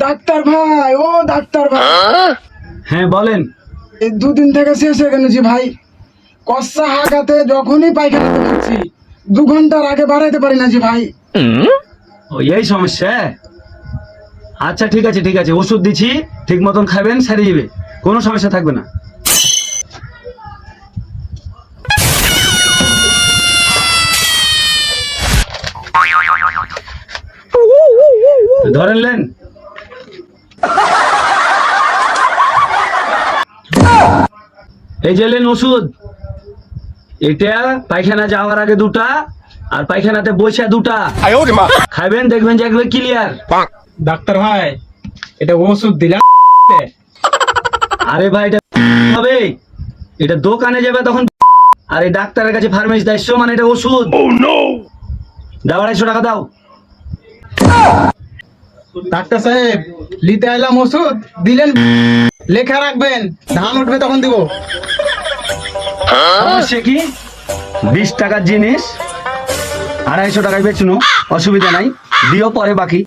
Doctor ভাই, ও doctor ভাই, হ্যাঁ বলেন। এই দুদিন থেকে শেষ হয়ে গেল জি ভাই। কষা হাগাতে যখনই পায়খানা করছি 2 ঘন্টার আগে বাড়াইতে পারি না জি ভাই। ও এই সমস্যা। আচ্ছা ঠিক আছে ঠিক আছে, ওষুধ দিচ্ছি, ঠিক মতন খাবেন, সেরে যাবে, কোনো সমস্যা থাকবে না। ধরেন নেন। এই যে নেন ওষুধ, এটা পায়খানা যাওয়ার আগে 2টা, আর পায়খানাতে বসে 2টা খাবেন, দেখবেন যে একবার ক্লিয়ার। ডাক্তার ভাই, এটা ওষুধ দিলাম। আরে ভাই এটা হবে, এটা দোকানে যাবে তখন, আর এই ডাক্তারের কাছে ফার্মেসি দায়িত্ব, মানে এটা ওষুধ। দাও 250 টাকা দাও। ডাক্তার সাহেব, নিতে এলাম ওষুধ দিলেন, লেখা রাখবেন, ধান উঠবে তখন দিব। সে কি 20 টাকার জিনিস 250 টাকায় বেচুনো, অসুবিধা নাই, দিও পরে বাকি।